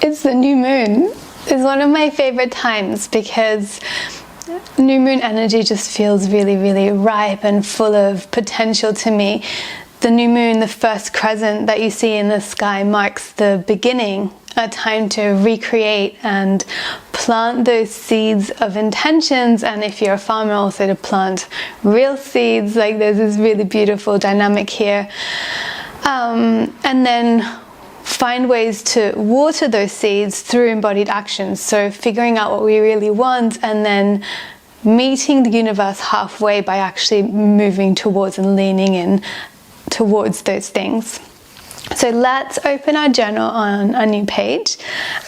It's the new moon. It's one of my favorite times because new moon energy just feels really, really ripe and full of potential to me. The new moon, the first crescent that you see in the sky, marks the beginning, a time to recreate and plant those seeds of intentions, and if you're a farmer, also to plant real seeds. Like, there's this really beautiful dynamic here. And then find ways to water those seeds through embodied actions. So figuring out what we really want and then meeting the universe halfway by actually moving towards and leaning in towards those things. So let's open our journal on a new page,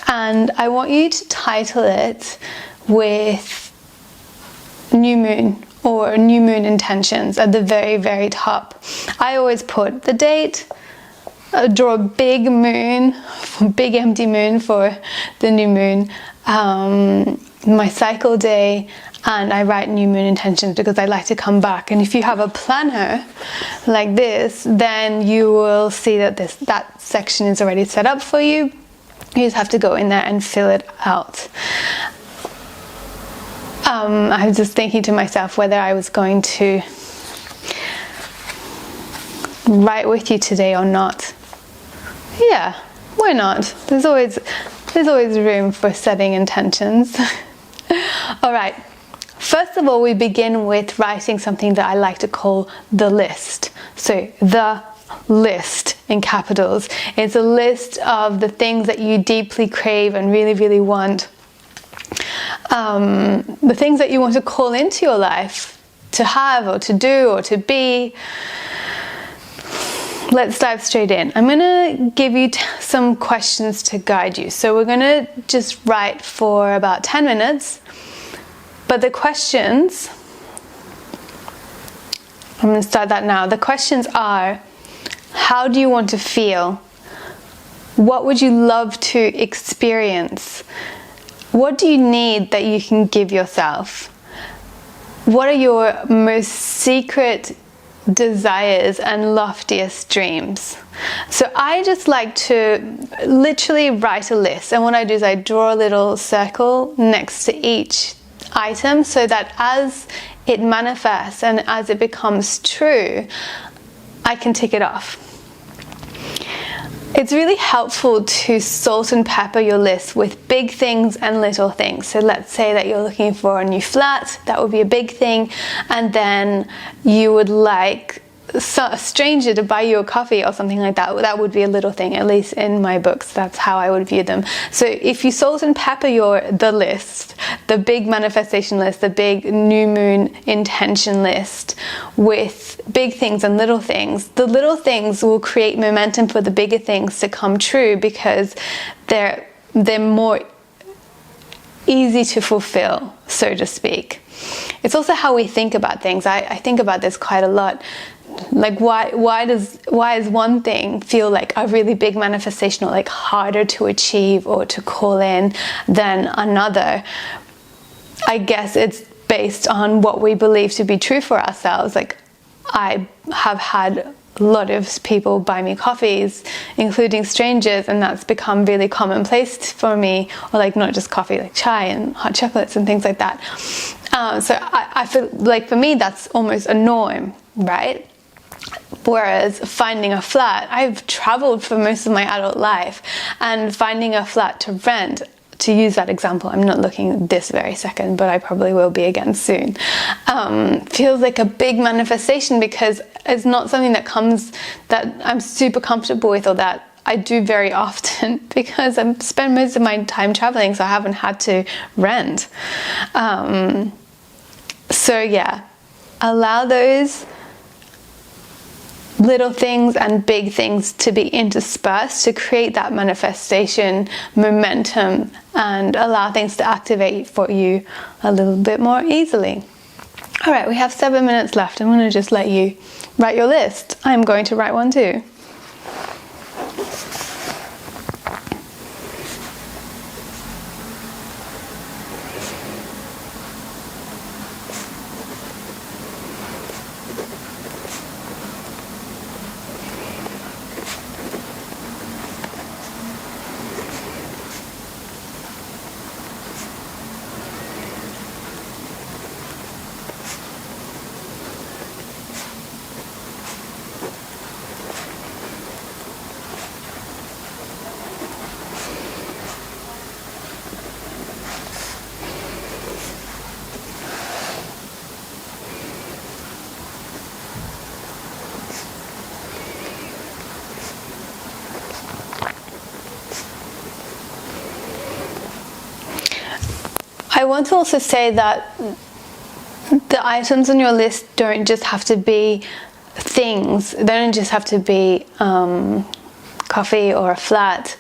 and I want you to title it with new moon or new moon intentions at the very, very top. I always put the date, draw a big moon, big empty moon for the new moon, my cycle day, and I write new moon intentions because I like to come back. And if you have a planner like this, then you will see that that section is already set up for you. You just have to go in there and fill it out. I was just thinking to myself whether I was going to write with you today or not. Yeah, why not? There's always room for setting intentions. All right. First of all, we begin with writing something that I like to call the list. So the list in capitals. It's a list of the things that you deeply crave and really, really want. The things that you want to call into your life, to have or to do or to be. Let's dive straight in. I'm going to give you some questions to guide you. So we're going to just write for about 10 minutes. But the questions, I'm going to start that now. The questions are, how do you want to feel? What would you love to experience? What do you need that you can give yourself? What are your most secret desires and loftiest dreams? So I just like to literally write a list, and what I do is I draw a little circle next to each item so that as it manifests and as it becomes true, I can tick it off. It's really helpful to salt and pepper your list with big things and little things. So let's say that you're looking for a new flat, that would be a big thing, and then you would like a stranger to buy you a coffee or something like that. That would be a little thing, at least in my books. That's how I would view them. So if you salt and pepper the list, the big manifestation list, the big new moon intention list with big things and little things, the little things will create momentum for the bigger things to come true because they're more easy to fulfill, so to speak. It's also how we think about things. I think about this quite a lot. Like, why does one thing feel like a really big manifestation or like harder to achieve or to call in than another? I guess it's based on what we believe to be true for ourselves. Like, I have had a lot of people buy me coffees, including strangers, and that's become really commonplace for me. Or like, not just coffee, like chai and hot chocolates and things like that. So I feel like for me that's almost a norm, right? Whereas finding a flat, I've traveled for most of my adult life, and finding a flat to rent, to use that example, I'm not looking this very second, but I probably will be again soon, feels like a big manifestation because it's not something that I'm super comfortable with or that I do very often because I spend most of my time traveling, so I haven't had to rent. So yeah, allow those little things and big things to be interspersed to create that manifestation momentum and allow things to activate for you a little bit more easily. All right, we have 7 minutes left. I'm going to just let you write your list. I'm going to write one too. I want to also say that the items on your list don't just have to be things. They don't just have to be coffee or a flat.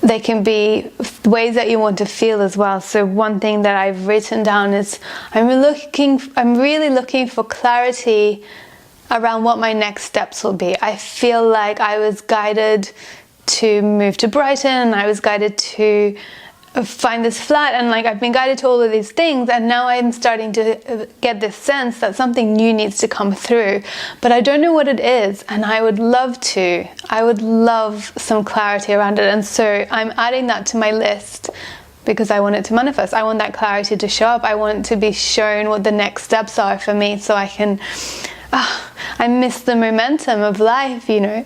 They can be ways that you want to feel as well. So one thing that I've written down is I'm really looking for clarity around what my next steps will be. I feel like I was guided to move to Brighton, I was guided to find this flat, and like I've been guided to all of these things, and now I'm starting to get this sense that something new needs to come through, but I don't know what it is, and I would love some clarity around it. And so I'm adding that to my list because I want it to manifest. I want that clarity to show up. I want to be shown what the next steps are for me, so I can I miss the momentum of life, you know.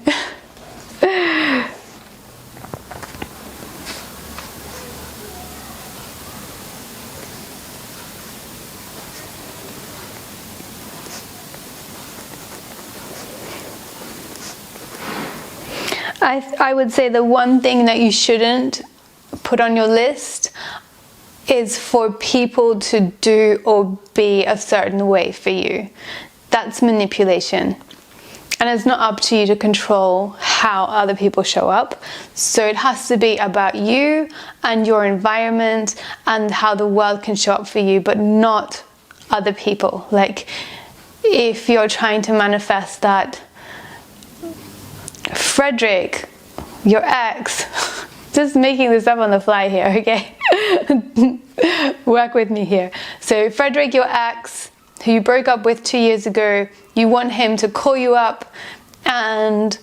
I would say the one thing that you shouldn't put on your list is for people to do or be a certain way for you. That's manipulation. And it's not up to you to control how other people show up. So it has to be about you and your environment and how the world can show up for you, but not other people. Like, if you're trying to manifest that Frederick, your ex, just making this up on the fly here, okay? Work with me here. So Frederick, your ex, who you broke up with 2 years ago, you want him to call you up and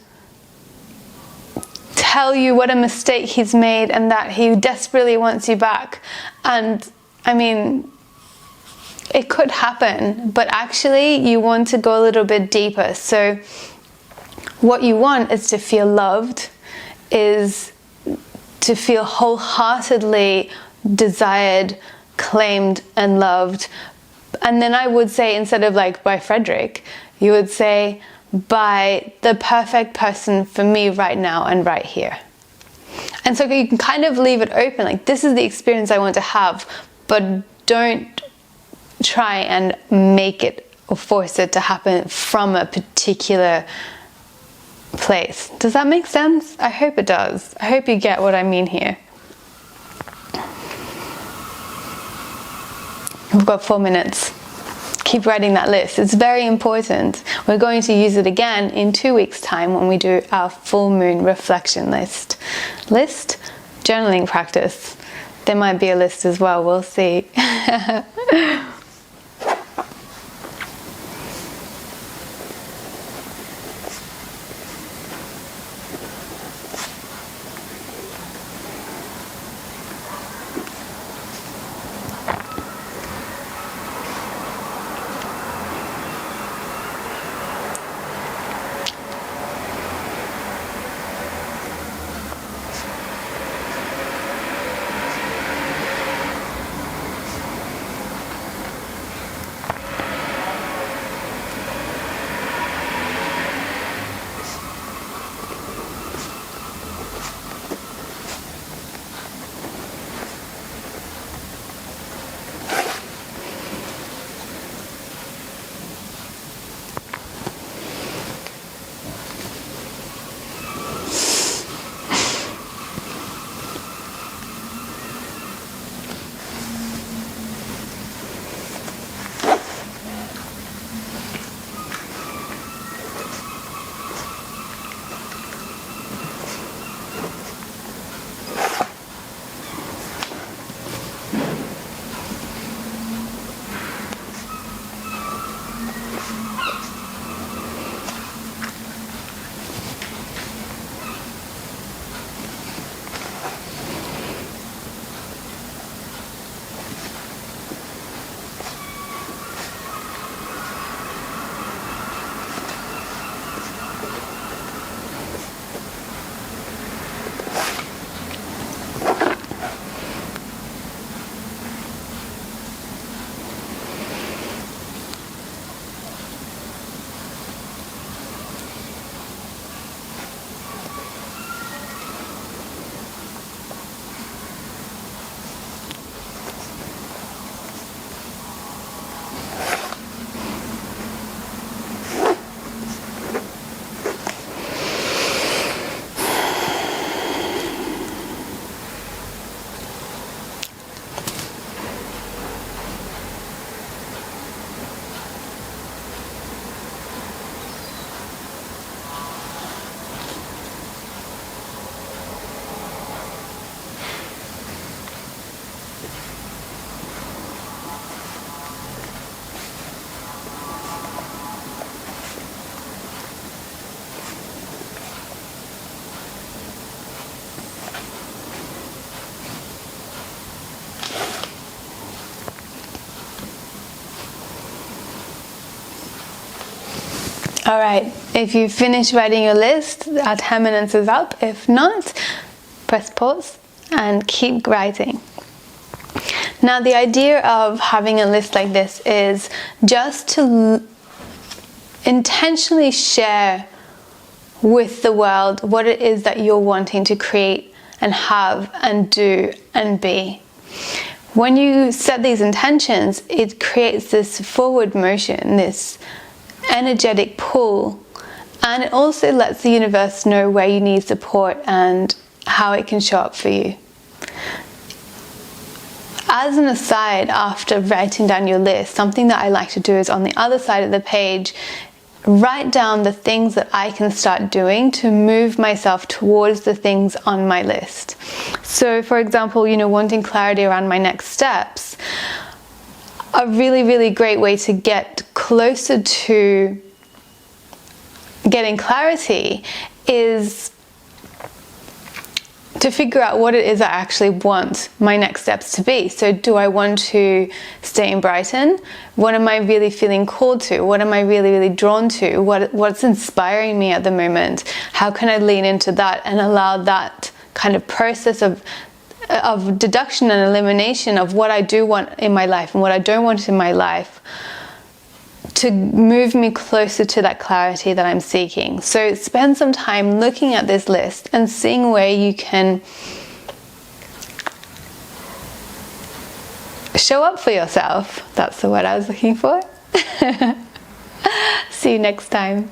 tell you what a mistake he's made and that he desperately wants you back. And I mean, it could happen, but actually you want to go a little bit deeper. So what you want is to feel loved, is to feel wholeheartedly desired, claimed, and loved. And then I would say, instead of like by Frederick, you would say by the perfect person for me right now and right here. And so you can kind of leave it open, like, this is the experience I want to have, but don't try and make it or force it to happen from a particular place. Does that make sense? I hope it does. I hope you get what I mean here. We've got 4 minutes. Keep writing that list. It's very important. We're going to use it again in 2 weeks' time when we do our full moon reflection list. Journaling practice. There might be a list as well. We'll see. Alright, if you finish writing your list, our 10 minutes is up. If not, press pause and keep writing. Now, the idea of having a list like this is just to intentionally share with the world what it is that you're wanting to create and have and do and be. When you set these intentions, it creates this forward motion, this energetic pull, and it also lets the universe know where you need support and how it can show up for you. As an aside, after writing down your list, something that I like to do is on the other side of the page, write down the things that I can start doing to move myself towards the things on my list. So for example, wanting clarity around my next steps, a really, really great way to get closer to getting clarity is to figure out what it is I actually want my next steps to be. So do I want to stay in Brighton? What am I really feeling called to? What am I really, really drawn to? What's inspiring me at the moment? How can I lean into that and allow that kind of process of deduction and elimination of what I do want in my life and what I don't want in my life to move me closer to that clarity that I'm seeking. So spend some time looking at this list and seeing where you can show up for yourself. That's the word I was looking for. See you next time.